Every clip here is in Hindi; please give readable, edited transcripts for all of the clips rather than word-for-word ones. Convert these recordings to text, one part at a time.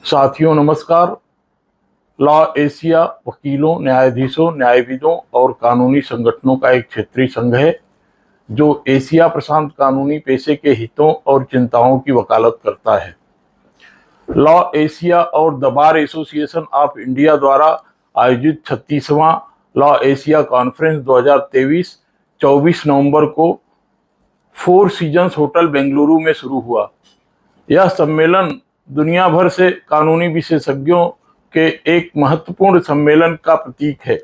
साथियों नमस्कार। लॉ एशिया वकीलों, न्यायाधीशों, न्यायविदों और कानूनी संगठनों का एक क्षेत्रीय संघ है जो एशिया प्रशांत कानूनी पेशे के हितों और चिंताओं की वकालत करता है। लॉ एशिया और the bar association of India द्वारा आयोजित 36वां लॉ एशिया कॉन्फ्रेंस 2023 24 नवंबर को फोर सीजन्स होटल बेंगलुरु में शुरू हुआ। यह सम्मेलन दुनिया भर से कानूनी विशेषज्ञों के एक महत्वपूर्ण सम्मेलन का प्रतीक है।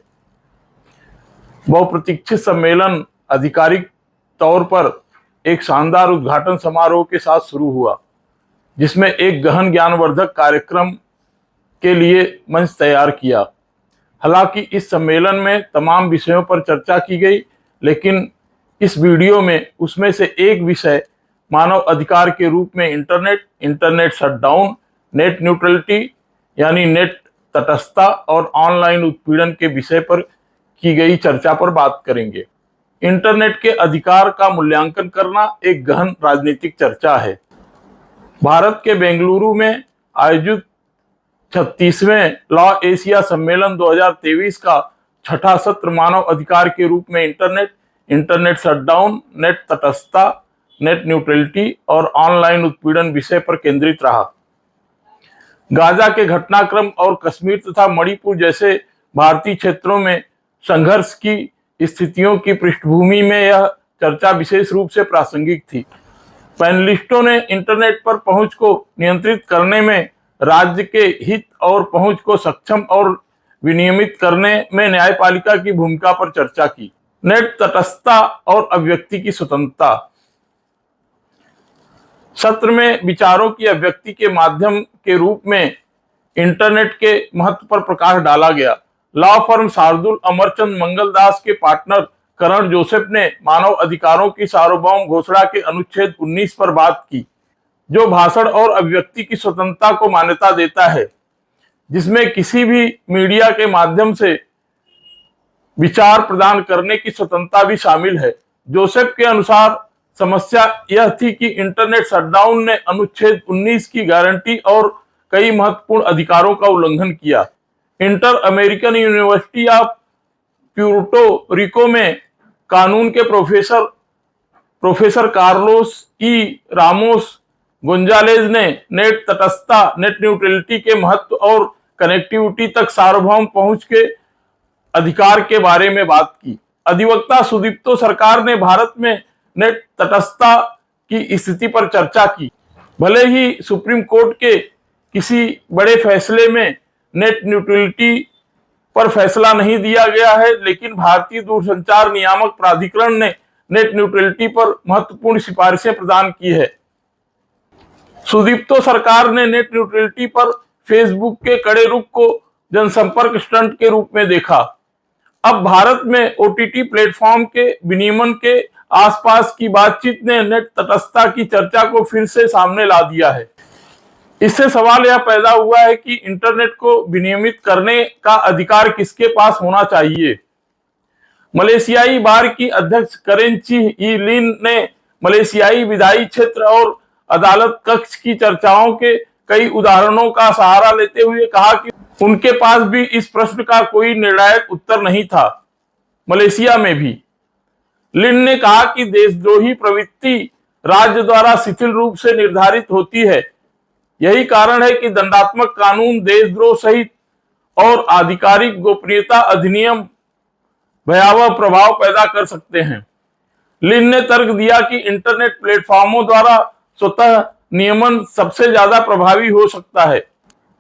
बहुप्रतीक्षित सम्मेलन आधिकारिक तौर पर एक शानदार उद्घाटन समारोह के साथ शुरू हुआ, जिसमें एक गहन ज्ञानवर्धक कार्यक्रम के लिए मंच तैयार किया। हालांकि इस सम्मेलन में तमाम विषयों पर चर्चा की गई, लेकिन इस वीडियो में उसमें से एक विषय मानव अधिकार के रूप में इंटरनेट शटडाउन, नेट न्यूट्रलिटी यानी नेट तटस्थता और ऑनलाइन उत्पीड़न के विषय पर की गई चर्चा पर बात करेंगे। इंटरनेट के अधिकार का मूल्यांकन करना एक गहन राजनीतिक चर्चा है। भारत के बेंगलुरु में आयोजित 36वें लॉ एशिया सम्मेलन 2023 का छठा सत्र मानव अधिकार के रूप में इंटरनेट शटडाउन, नेट तटस्थता, नेट न्यूट्रलिटी और ऑनलाइन उत्पीड़न विषय पर केंद्रित रहा। गाजा के घटनाक्रम और कश्मीर तथा मणिपुर जैसे भारतीय क्षेत्रों में संघर्ष की स्थितियों की पृष्ठभूमि में यह चर्चा विशेष रूप से प्रासंगिक थी। पैनलिस्टों ने इंटरनेट पर पहुंच को नियंत्रित करने में राज्य के हित और पहुंच को सक्षम और विनियमित करने में न्यायपालिका की भूमिका पर चर्चा की। नेट तटस्थता और अभिव्यक्ति की स्वतंत्रता। सत्र में विचारों की अभिव्यक्ति के माध्यम के रूप में इंटरनेट के महत्व पर प्रकाश डाला गया। लॉ फर्म शार्दुल अमरचंद मंगलदास के पार्टनर करण जोसेफ ने मानव अधिकारों की सार्वभौम घोषणा के अनुच्छेद 19 पर बात की, जो भाषण और अभिव्यक्ति की स्वतंत्रता को मान्यता देता है, जिसमें किसी भी मीडिया के माध्यम से विचार प्रदान करने की स्वतंत्रता भी शामिल है। जोसेफ के अनुसार समस्या यह थी कि इंटरनेट शटडाउन ने अनुच्छेद 19 की गारंटी और कई महत्वपूर्ण अधिकारों का उल्लंघन किया। Inter American university of Puerto Rico में कानून के प्रोफेसर कार्लोस ई रामोस गोंजालेज ने नेट तटस्थता, नेट न्यूट्रलिटी के महत्व और कनेक्टिविटी तक सार्वभौम पहुंच के अधिकार के बारे में बात की। अधिवक्ता सुदीप्तो सरकार ने भारत में नेट तटस्थता की स्थिति पर चर्चा की। भले ही सुप्रीम कोर्ट के किसी बड़े फैसले में नेट न्यूट्रलिटी पर फैसला नहीं दिया गया है, लेकिन भारतीय दूरसंचार नियामक प्राधिकरण ने नेट न्यूट्रलिटी पर महत्वपूर्ण सिफारिशें प्रदान की है। सुदीप्तो सरकार ने नेट न्यूट्रलिटी पर फेसबुक के कड़े रुख को जनसंपर्क स्टंट के रूप में देखा। अब भारत में ओटीटी प्लेटफॉर्म के विनियमन के आसपास की बातचीत ने नेट तटस्थता की चर्चा को फिर से सामने ला दिया है। इससे सवाल यह पैदा हुआ है कि इंटरनेट को विनियमित करने का अधिकार किसके पास होना चाहिए। मलेशियाई बार की अध्यक्ष करेन ची ई लिन ने मलेशियाई विधायी क्षेत्र और अदालत कक्ष की चर्चाओं के कई उदाहरणों का सहारा लेते हुए कहा कि उनके पास भी इस प्रश्न का कोई निर्णायक उत्तर नहीं था। मलेशिया में भी लिन ने कहा कि देशद्रोही प्रवृत्ति राज्य द्वारा शिथिल रूप से निर्धारित होती है। यही कारण है कि दंडात्मक कानून, देशद्रोह सहित और आधिकारिक गोपनीयता अधिनियम भयावह प्रभाव पैदा कर सकते हैं। लिन ने तर्क दिया कि इंटरनेट प्लेटफॉर्मों द्वारा स्वतः नियमन सबसे ज्यादा प्रभावी हो सकता है।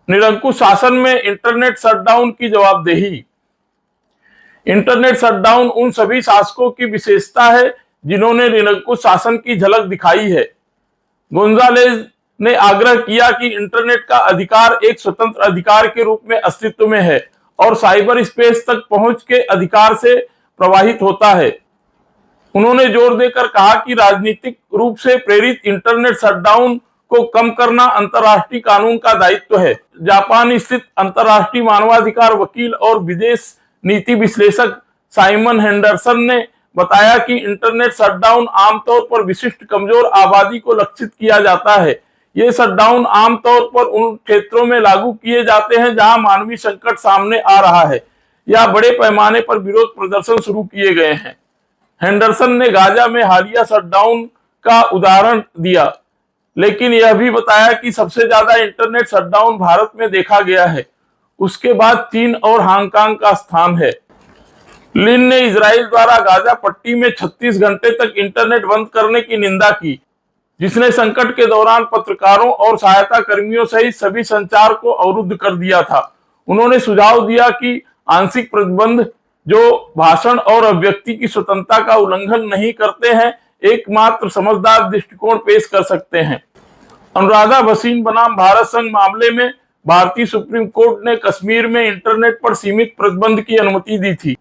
निरंकुश शासन में इंटरनेट शटडाउन की जवाबदेही। इंटरनेट शटडाउन उन सभी शासकों की विशेषता है जिन्होंने निरंकुश शासन की झलक दिखाई है। गोंजालेज ने आग्रह किया कि इंटरनेट का अधिकार एक स्वतंत्र अधिकार के रूप में अस्तित्व में है और साइबर स्पेस तक पहुंच के अधिकार से प्रवाहित होता है। उन्होंने जोर देकर कहा कि राजनीतिक रूप से प्रेरित इंटरनेट शटडाउन को कम करना अंतर्राष्ट्रीय कानून का दायित्व है। जापान स्थित अंतर्राष्ट्रीय मानवाधिकार वकील और विदेश नीति विश्लेषक साइमन हेंडरसन ने बताया कि इंटरनेट शटडाउन आमतौर पर विशिष्ट कमजोर आबादी को लक्षित किया जाता है। ये शटडाउन आमतौर पर उन क्षेत्रों में लागू किए जाते हैं जहां मानवीय संकट सामने आ रहा है या बड़े पैमाने पर विरोध प्रदर्शन शुरू किए गए हैं। हेंडरसन ने गाजा में हालिया शटडाउन का उदाहरण दिया, लेकिन यह भी बताया कि सबसे ज्यादा इंटरनेट शटडाउन भारत में देखा गया है। उसके बाद चीन और हांगकांग का स्थान है। लिन ने इजराइल द्वारा गाजा पट्टी में 36 घंटे तक इंटरनेट बंद करने की निंदा की, जिसने संकट के दौरान पत्रकारों और सहायता कर्मियों सहित सभी संचार को अवरुद्ध कर दिया था। उन्होंने सुझाव दिया कि आंशिक प्रतिबंध जो भाषण और अभिव्यक्ति की स्वतंत्रता का उल्लंघन नहीं करते हैं, एकमात्र समझदार दृष्टिकोण पेश कर सकते हैं। अनुराधा भसीन बनाम भारत संघ मामले में भारतीय सुप्रीम कोर्ट ने कश्मीर में इंटरनेट पर सीमित प्रतिबंध की अनुमति दी थी,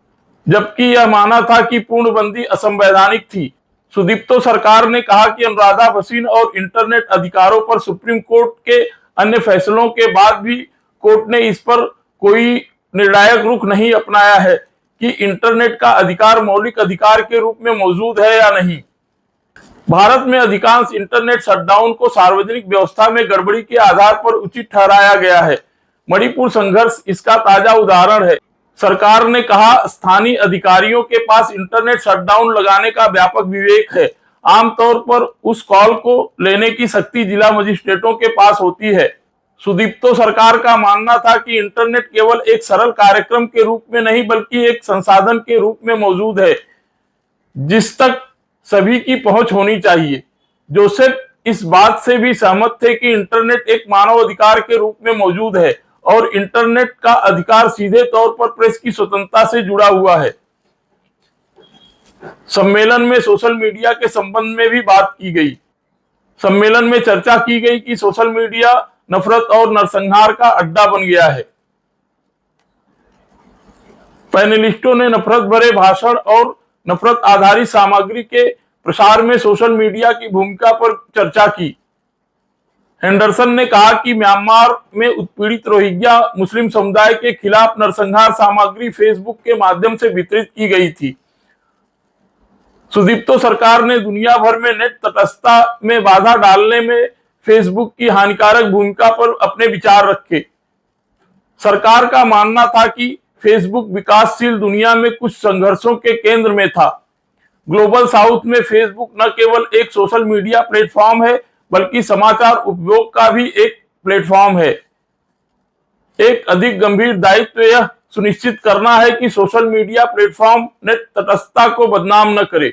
जबकि यह माना था कि पूर्णबंदी असंवैधानिक थी। सुदीप्तो सरकार ने कहा कि अनुराधा भसीन और इंटरनेट अधिकारों पर सुप्रीम कोर्ट के अन्य फैसलों के बाद भी कोर्ट ने इस पर कोई निर्णायक रुख नहीं अपनाया है कि इंटरनेट का अधिकार मौलिक अधिकार के रूप में मौजूद है या नहीं। भारत में अधिकांश इंटरनेट शटडाउन को सार्वजनिक व्यवस्था में गड़बड़ी के आधार पर उचित ठहराया गया है। मणिपुर संघर्ष इसका ताजा उदाहरण है। सरकार ने कहा, स्थानीय अधिकारियों के पास इंटरनेट शटडाउन लगाने का व्यापक विवेक है। आमतौर पर उस कॉल को लेने की शक्ति जिला मजिस्ट्रेटों के पास होती है। सुदीप्तो सरकार का मानना था कि इंटरनेट केवल एक सरल कार्यक्रम के रूप में नहीं बल्कि एक संसाधन के रूप में मौजूद है जिस तक सभी की पहुंच होनी चाहिए। जोसेफ इस बात से भी सहमत थे कि इंटरनेट एक मानव अधिकार के रूप में मौजूद है और इंटरनेट का अधिकार सीधे तौर पर प्रेस की स्वतंत्रता से जुड़ा हुआ है। सम्मेलन में सोशल मीडिया के संबंध में भी बात की गई। सम्मेलन में चर्चा की गई कि सोशल मीडिया नफरत और नरसंहार का अड्डा बन गया है। पैनलिस्टों ने नफरत भरे भाषण और नफरत आधारित सामग्री के प्रसार में सोशल मीडिया की भूमिका पर चर्चा की। हेंडरसन ने कहा कि म्यांमार में उत्पीड़ित रोहिंग्या मुस्लिम समुदाय के खिलाफ नरसंहार सामग्री फेसबुक के माध्यम से वितरित की गई थी। सुदीप्तो सरकार ने दुनिया भर में नेट तटस्थता में बाधा डालने में फेसबुक की हानिकारक भूमिका पर अपने विचार रखे। सरकार का मानना था कि फेसबुक विकासशील दुनिया में कुछ संघर्षों के केंद्र में था। ग्लोबल साउथ में फेसबुक न केवल एक सोशल मीडिया प्लेटफॉर्म है बल्कि समाचार उपयोग का भी एक प्लेटफॉर्म है। एक अधिक गंभीर दायित्व यह सुनिश्चित करना है कि सोशल मीडिया प्लेटफॉर्म नेट तटस्थता को बदनाम न करे।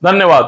धन्यवाद।